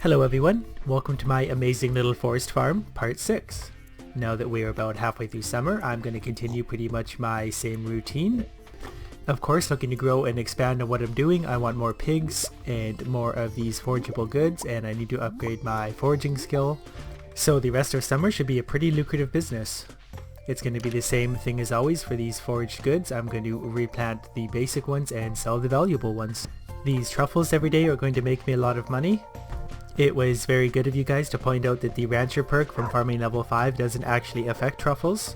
Hello everyone, welcome to my amazing little forest farm, part 6. Now that we're about halfway through summer, I'm going to continue pretty much my same routine. Of course, looking to grow and expand on what I'm doing. I want more pigs and more of these forageable goods, and I need to upgrade my foraging skill. So the rest of summer should be a pretty lucrative business. It's going to be the same thing as always for these foraged goods. I'm going to replant the basic ones and sell the valuable ones. These truffles every day are going to make me a lot of money. It was very good of you guys to point out that the Rancher perk from farming level 5 doesn't actually affect truffles.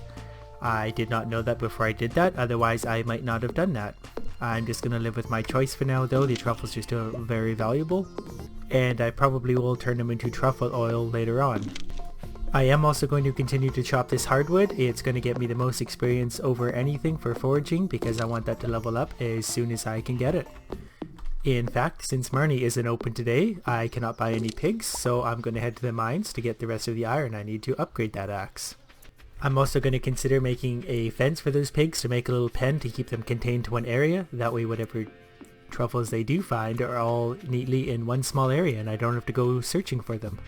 I did not know that before I did that, otherwise I might not have done that. I'm just going to live with my choice for now though. The truffles are still very valuable, and I probably will turn them into truffle oil later on. I am also going to continue to chop this hardwood. It's going to get me the most experience over anything for foraging because I want that to level up as soon as I can get it. In fact, since Marnie isn't open today, I cannot buy any pigs, so I'm going to head to the mines to get the rest of the iron I need to upgrade that axe. I'm also going to consider making a fence for those pigs to make a little pen to keep them contained to one area. That way whatever truffles they do find are all neatly in one small area and I don't have to go searching for them.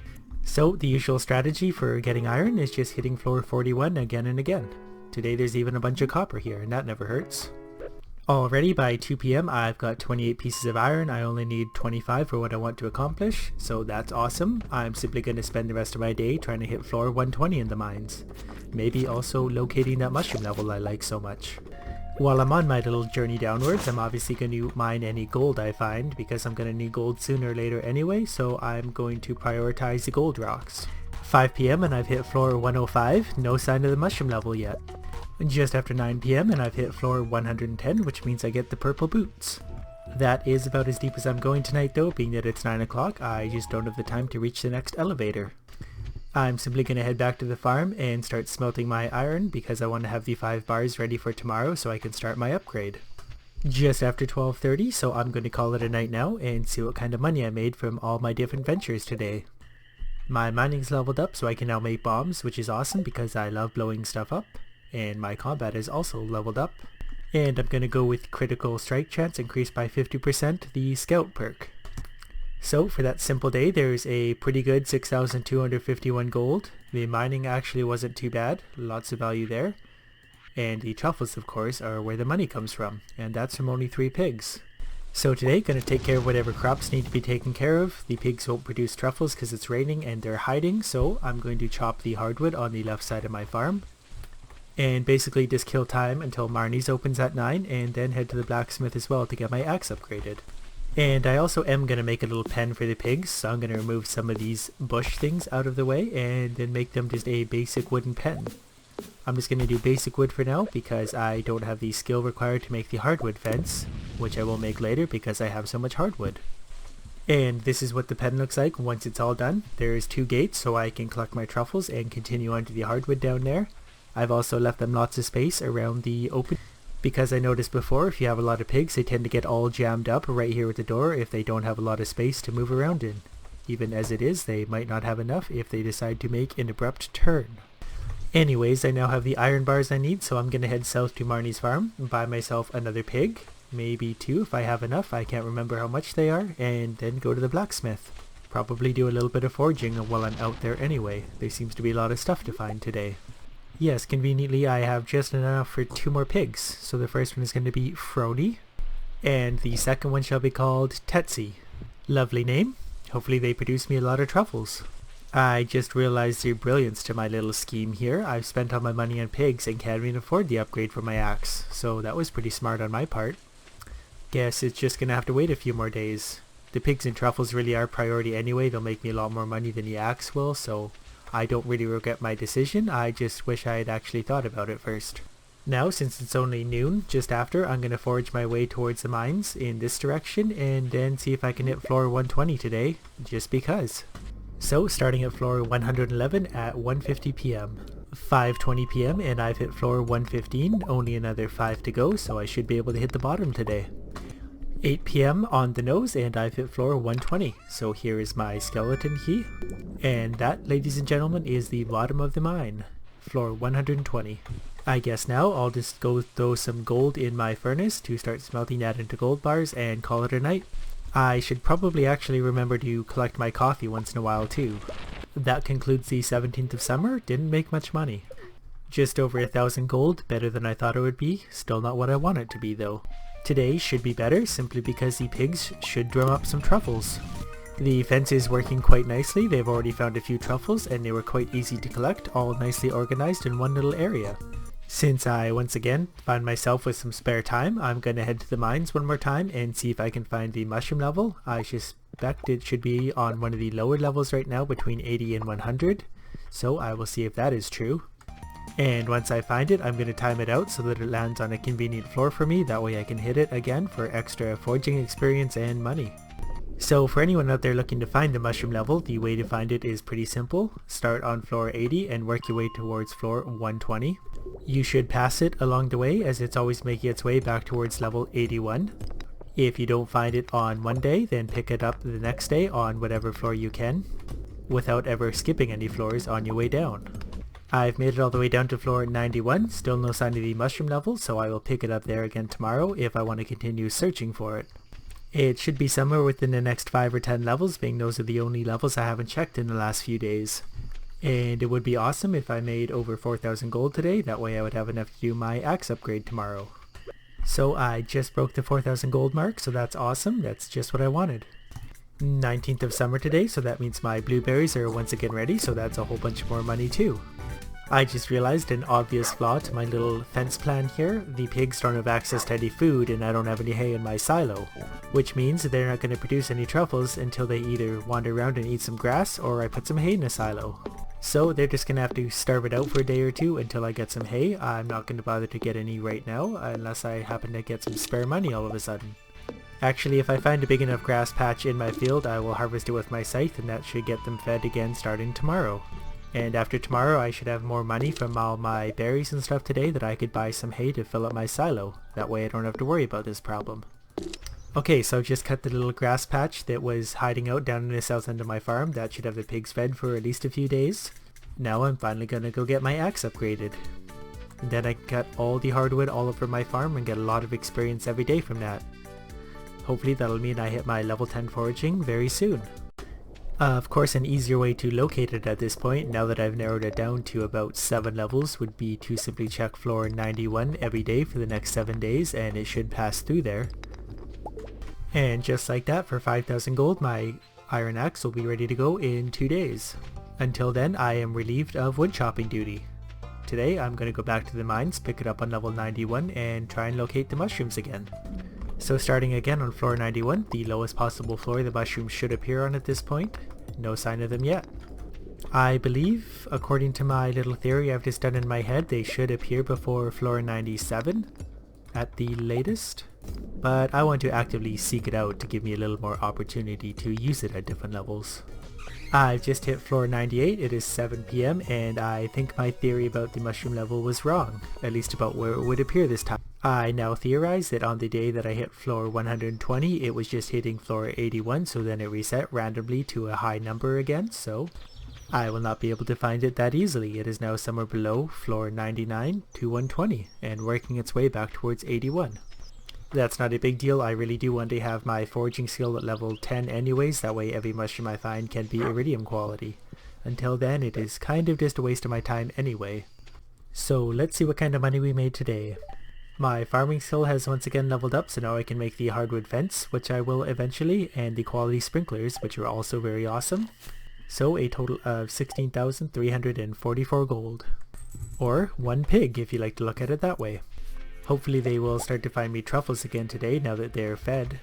So the usual strategy for getting iron is just hitting floor 41 again and again. Today there's even a bunch of copper here and that never hurts. Already by 2 p.m. I've got 28 pieces of iron. I only need 25 for what I want to accomplish, so that's awesome. I'm simply going to spend the rest of my day trying to hit floor 120 in the mines. Maybe also locating that mushroom level I like so much. While I'm on my little journey downwards, I'm obviously going to mine any gold I find because I'm going to need gold sooner or later anyway, so I'm going to prioritize the gold rocks. 5 p.m. and I've hit floor 105, no sign of the mushroom level yet. Just after 9 p.m. and I've hit floor 110, which means I get the purple boots. That is about as deep as I'm going tonight though, being that it's 9 o'clock. I just don't have the time to reach the next elevator. I'm simply going to head back to the farm and start smelting my iron because I want to have the 5 bars ready for tomorrow so I can start my upgrade. Just after 12:30, so I'm going to call it a night now and see what kind of money I made from all my different ventures today. My mining's leveled up so I can now make bombs, which is awesome because I love blowing stuff up. And my combat is also leveled up. And I'm going to go with critical strike chance increased by 50%, the scout perk. So for that simple day there's a pretty good 6,251 gold. The mining actually wasn't too bad, lots of value there. And the truffles of course are where the money comes from, and that's from only 3 pigs. So today going to take care of whatever crops need to be taken care of. The pigs won't produce truffles because it's raining and they're hiding, so I'm going to chop the hardwood on the left side of my farm. And basically just kill time until Marnie's opens at 9 and then head to the blacksmith as well to get my axe upgraded. And I also am going to make a little pen for the pigs, so I'm going to remove some of these bush things out of the way and then make them just a basic wooden pen. I'm just going to do basic wood for now because I don't have the skill required to make the hardwood fence, which I will make later because I have so much hardwood. And this is what the pen looks like once it's all done. There's 2 gates so I can collect my truffles and continue onto the hardwood down there. I've also left them lots of space around the open because I noticed before if you have a lot of pigs they tend to get all jammed up right here at the door if they don't have a lot of space to move around in. Even as it is, they might not have enough if they decide to make an abrupt turn. Anyways, I now have the iron bars I need, so I'm going to head south to Marnie's farm and buy myself another pig, maybe 2 if I have enough, I can't remember how much they are, and then go to the blacksmith. Probably do a little bit of foraging while I'm out there anyway. There seems to be a lot of stuff to find today. Yes, conveniently I have just enough for 2 more pigs. So the first one is going to be Frody, and the second one shall be called Tetsi. Lovely name. Hopefully they produce me a lot of truffles. I just realized the brilliance to my little scheme here. I've spent all my money on pigs and can't even afford the upgrade for my axe, so that was pretty smart on my part. Guess it's just going to have to wait a few more days. The pigs and truffles really are priority anyway. They'll make me a lot more money than the axe will, so I don't really regret my decision. I just wish I had actually thought about it first. Now, since it's only noon, just after, I'm going to forage my way towards the mines in this direction and then see if I can hit floor 120 today, just because. So, starting at floor 111 at 1:50 p.m. 5:20 p.m. and I've hit floor 115, only another 5 to go, so I should be able to hit the bottom today. 8 p.m. on the nose and I've hit floor 120, so here is my skeleton key. And that, ladies and gentlemen, is the bottom of the mine, floor 120. I guess now I'll just go throw some gold in my furnace to start smelting that into gold bars and call it a night. I should probably actually remember to collect my coffee once in a while too. That concludes the 17th of summer. Didn't make much money. Just over 1,000 gold, better than I thought it would be. Still not what I want it to be though. Today should be better simply because the pigs should drum up some truffles. The fence is working quite nicely. They've already found a few truffles and they were quite easy to collect, all nicely organized in one little area. Since I once again find myself with some spare time, I'm going to head to the mines one more time and see if I can find the mushroom level. I suspect it should be on one of the lower levels right now, between 80 and 100. So I will see if that is true. And once I find it, I'm going to time it out so that it lands on a convenient floor for me. That way I can hit it again for extra foraging experience and money. So for anyone out there looking to find the mushroom level, the way to find it is pretty simple. Start on floor 80 and work your way towards floor 120. You should pass it along the way as it's always making its way back towards level 81. If you don't find it on one day, then pick it up the next day on whatever floor you can, without ever skipping any floors on your way down. I've made it all the way down to floor 91, still no sign of the mushroom level, so I will pick it up there again tomorrow if I want to continue searching for it. It should be somewhere within the next 5 or 10 levels, being those are the only levels I haven't checked in the last few days. And it would be awesome if I made over 4,000 gold today, that way I would have enough to do my axe upgrade tomorrow. So I just broke the 4,000 gold mark, so that's awesome, that's just what I wanted. 19th of summer today, so that means my blueberries are once again ready, so that's a whole bunch more money too. I just realized an obvious flaw to my little fence plan here. The pigs don't have access to any food and I don't have any hay in my silo, which means they're not going to produce any truffles until they either wander around and eat some grass or I put some hay in a silo. So they're just going to have to starve it out for a day or two until I get some hay. I'm not going to bother to get any right now unless I happen to get some spare money all of a sudden. Actually, if I find a big enough grass patch in my field, I will harvest it with my scythe and that should get them fed again starting tomorrow. And after tomorrow I should have more money from all my berries and stuff today that I could buy some hay to fill up my silo. That way I don't have to worry about this problem. Okay, so I've just cut the little grass patch that was hiding out down in the south end of my farm. That should have the pigs fed for at least a few days. Now I'm finally gonna go get my axe upgraded. And then I can cut all the hardwood all over my farm and get a lot of experience every day from that. Hopefully that'll mean I hit my level 10 foraging very soon. Of course, an easier way to locate it at this point, now that I've narrowed it down to about 7 levels, would be to simply check floor 91 every day for the next 7 days and it should pass through there. And just like that, for 5,000 gold, my iron axe will be ready to go in 2 days. Until then, I am relieved of wood chopping duty. Today, I'm going to go back to the mines, pick it up on level 91, and try and locate the mushrooms again. So starting again on floor 91, the lowest possible floor the mushrooms should appear on at this point. No sign of them yet. I believe, according to my little theory I've just done in my head, they should appear before floor 97 at the latest. But I want to actively seek it out to give me a little more opportunity to use it at different levels. I've just hit floor 98, it is 7 PM, and I think my theory about the mushroom level was wrong, at least about where it would appear this time. I now theorize that on the day that I hit floor 120, it was just hitting floor 81, so then it reset randomly to a high number again, so I will not be able to find it that easily. It is now somewhere below floor 99 to 120, and working its way back towards 81. That's not a big deal. I really do want to have my foraging skill at level 10 anyways, that way every mushroom I find can be iridium quality. Until then, it is kind of just a waste of my time anyway. So let's see what kind of money we made today. My farming skill has once again leveled up, so now I can make the hardwood fence, which I will eventually, and the quality sprinklers, which are also very awesome. So a total of 16,344 gold. Or 1 pig if you like to look at it that way. Hopefully they will start to find me truffles again today now that they're fed.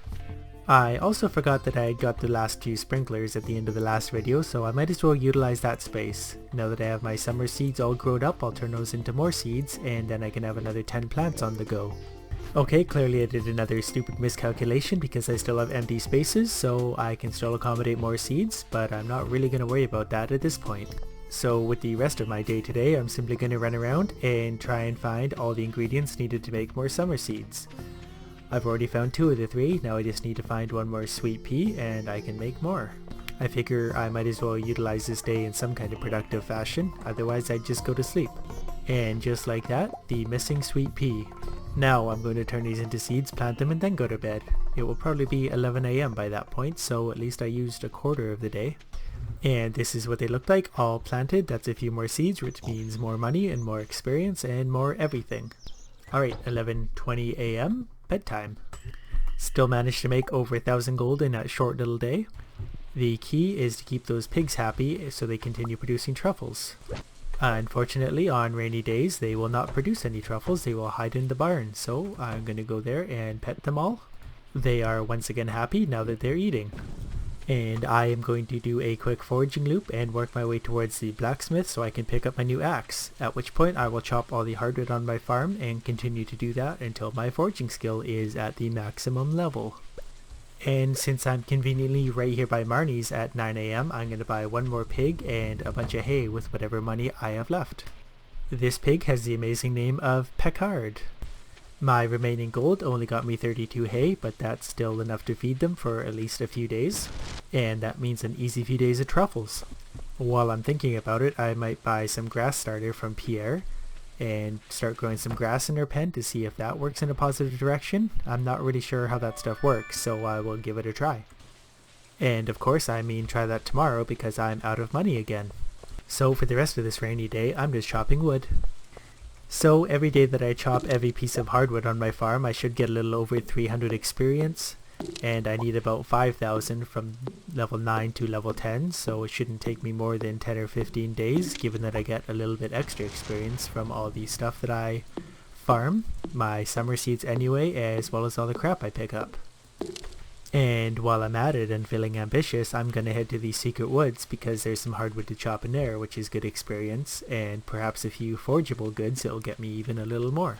I also forgot that I had got the last 2 sprinklers at the end of the last video, so I might as well utilize that space. Now that I have my summer seeds all grown up, I'll turn those into more seeds, and then I can have another 10 plants on the go. Okay, clearly I did another stupid miscalculation because I still have empty spaces, so I can still accommodate more seeds, but I'm not really going to worry about that at this point. So with the rest of my day today, I'm simply going to run around and try and find all the ingredients needed to make more summer seeds. I've already found 2 of the 3, now I just need to find 1 more sweet pea and I can make more. I figure I might as well utilize this day in some kind of productive fashion, otherwise I'd just go to sleep. And just like that, the missing sweet pea. Now I'm going to turn these into seeds, plant them, and then go to bed. It will probably be 11 a.m. by that point, so at least I used a quarter of the day. And this is what they look like, all planted. That's a few more seeds, which means more money and more experience and more everything. Alright, 11:20 a.m. bedtime. Still managed to make over 1,000 gold in that short little day. The key is to keep those pigs happy so they continue producing truffles. Unfortunately, on rainy days, they will not produce any truffles. They will hide in the barn, so I'm going to go there and pet them all. They are once again happy now that they're eating. And I am going to do a quick foraging loop and work my way towards the blacksmith so I can pick up my new axe, at which point I will chop all the hardwood on my farm and continue to do that until my foraging skill is at the maximum level. And since I'm conveniently right here by Marnie's at 9 a.m, I'm going to buy one more pig and a bunch of hay with whatever money I have left. This pig has the amazing name of Peckard. My remaining gold only got me 32 hay, but that's still enough to feed them for at least a few days. And that means an easy few days of truffles. While I'm thinking about it, I might buy some grass starter from Pierre and start growing some grass in her pen to see if that works in a positive direction. I'm not really sure how that stuff works, so I will give it a try. And of course I mean try that tomorrow because I'm out of money again. So for the rest of this rainy day, I'm just chopping wood. So every day that I chop every piece of hardwood on my farm, I should get a little over 300 experience. And I need about 5,000 from level 9 to level 10, so it shouldn't take me more than 10 or 15 days, given that I get a little bit extra experience from all the stuff that I farm, my summer seeds anyway, as well as all the crap I pick up. And while I'm at it and feeling ambitious, I'm gonna head to the secret woods because there's some hardwood to chop in there, which is good experience, and perhaps a few forgeable goods that'll get me even a little more.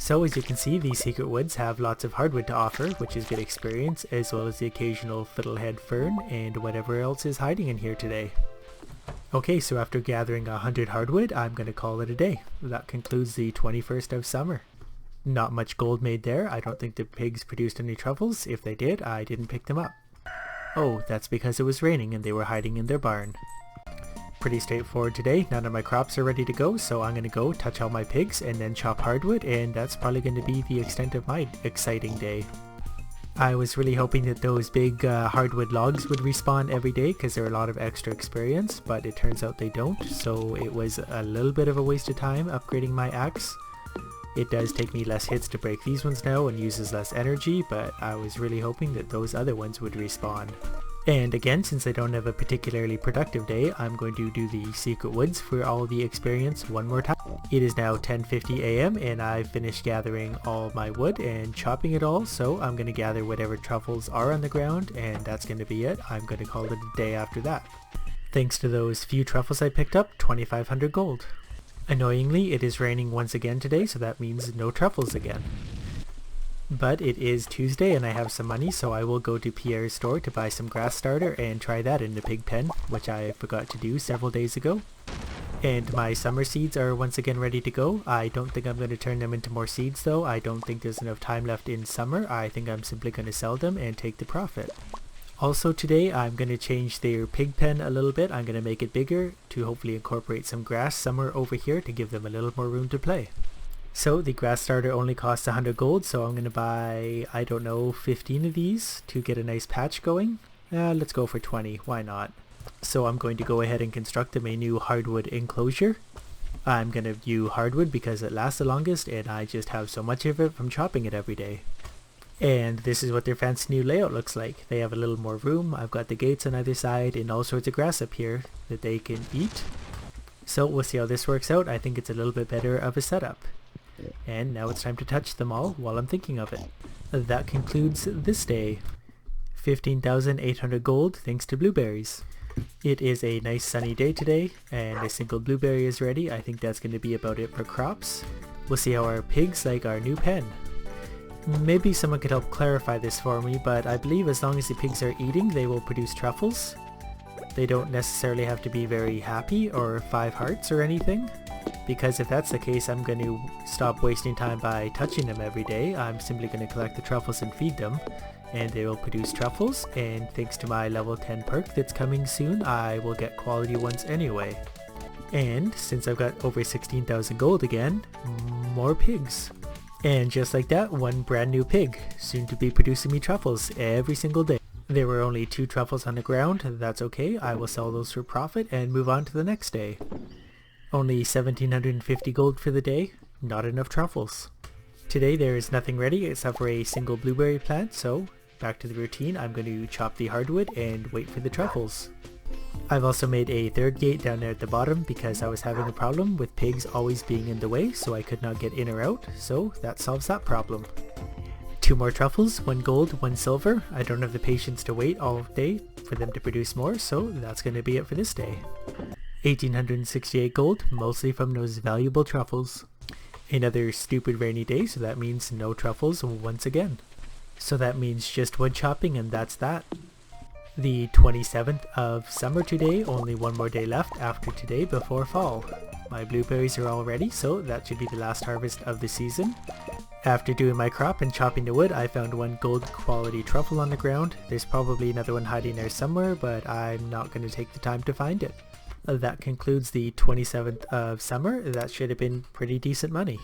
So as you can see, these secret woods have lots of hardwood to offer, which is good experience, as well as the occasional fiddlehead fern and whatever else is hiding in here today. Okay, so after gathering 100 hardwood, I'm gonna call it a day. That concludes the 21st of summer. Not much gold made there. I don't think the pigs produced any truffles. If they did, I didn't pick them up. Oh, that's because it was raining and they were hiding in their barn. Pretty straightforward today. None of my crops are ready to go, so I'm gonna go touch all my pigs and then chop hardwood, and that's probably going to be the extent of my exciting day. I was really hoping that those big hardwood logs would respawn every day because they're a lot of extra experience, but it turns out they don't, so it was a little bit of a waste of time upgrading my axe. It does take me less hits to break these ones now and uses less energy, but I was really hoping that those other ones would respawn. And again, since I don't have a particularly productive day, I'm going to do the secret woods for all the experience one more time. It is now 10:50 a.m. and I've finished gathering all my wood and chopping it all, so I'm going to gather whatever truffles are on the ground, and that's going to be it. I'm going to call it a day after that. Thanks to those few truffles I picked up, 2,500 gold. Annoyingly, it is raining once again today, so that means no truffles again. But it is Tuesday and I have some money, so I will go to Pierre's store to buy some grass starter and try that in the pig pen, which I forgot to do several days ago. And my summer seeds are once again ready to go. I don't think I'm going to turn them into more seeds though. I don't think there's enough time left in summer. I think I'm simply going to sell them and take the profit. Also today I'm going to change their pig pen a little bit. I'm going to make it bigger to hopefully incorporate some grass somewhere over here to give them a little more room to play. So the grass starter only costs 100 gold, so I'm going to buy, I don't know, 15 of these to get a nice patch going. Let's go for 20, why not? So I'm going to go ahead and construct them a new hardwood enclosure. I'm going to view hardwood because it lasts the longest and I just have so much of it from chopping it every day. And this is what their fancy new layout looks like. They have a little more room. I've got the gates on either side and all sorts of grass up here that they can eat. So we'll see how this works out. I think it's a little bit better of a setup. And now it's time to touch them all while I'm thinking of it. That concludes this day. 15,800 gold thanks to blueberries. It is a nice sunny day today and a single blueberry is ready. I think that's going to be about it for crops. We'll see how our pigs like our new pen. Maybe someone could help clarify this for me, but I believe as long as the pigs are eating, they will produce truffles. They don't necessarily have to be very happy or 5 hearts or anything. Because if that's the case, I'm going to stop wasting time by touching them every day. I'm simply going to collect the truffles and feed them, and they will produce truffles, and thanks to my level 10 perk that's coming soon, I will get quality ones anyway. And since I've got over 16,000 gold again, more pigs. And just like that, one brand new pig, soon to be producing me truffles every single day. There were only 2 truffles on the ground, that's okay, I will sell those for profit and move on to the next day. Only 1750 gold for the day, not enough truffles. Today there is nothing ready except for a single blueberry plant, so back to the routine, I'm going to chop the hardwood and wait for the truffles. I've also made a 3rd gate down there at the bottom because I was having a problem with pigs always being in the way, so I could not get in or out, so that solves that problem. 2 more truffles, 1 gold, 1 silver. I don't have the patience to wait all day for them to produce more, so that's going to be it for this day. 1868 gold, mostly from those valuable truffles. Another stupid rainy day, so that means no truffles once again. So that means just wood chopping and that's that. The 27th of summer today, only 1 more day left after today before fall. My blueberries are all ready, so that should be the last harvest of the season. After doing my crop and chopping the wood, I found 1 gold quality truffle on the ground. There's probably another one hiding there somewhere, but I'm not going to take the time to find it. That concludes the 27th of summer. That should have been pretty decent money.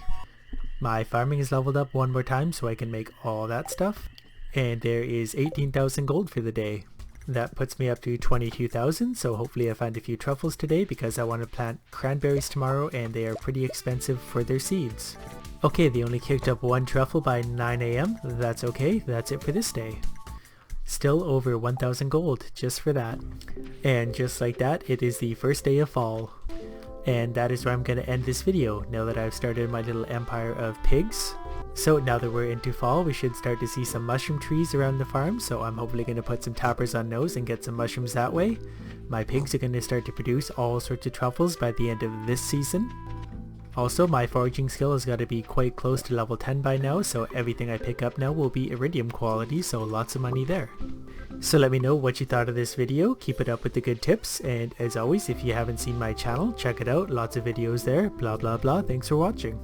My farming is leveled up 1 more time so I can make all that stuff. And there is 18,000 gold for the day. That puts me up to 22,000, so hopefully I find a few truffles today because I want to plant cranberries tomorrow and they are pretty expensive for their seeds. Okay, they only kicked up 1 truffle by 9 AM. That's okay, that's it for this day. Still over 1,000 gold just for that. And just like that, it is the first day of fall. And that is where I'm going to end this video now that I've started my little empire of pigs. So now that we're into fall, we should start to see some mushroom trees around the farm, so I'm hopefully going to put some tappers on those and get some mushrooms that way. My pigs are going to start to produce all sorts of truffles by the end of this season. Also, my foraging skill has got to be quite close to level 10 by now, so everything I pick up now will be iridium quality, so lots of money there. So let me know what you thought of this video, keep it up with the good tips, and as always, if you haven't seen my channel, check it out, lots of videos there, blah blah blah, thanks for watching.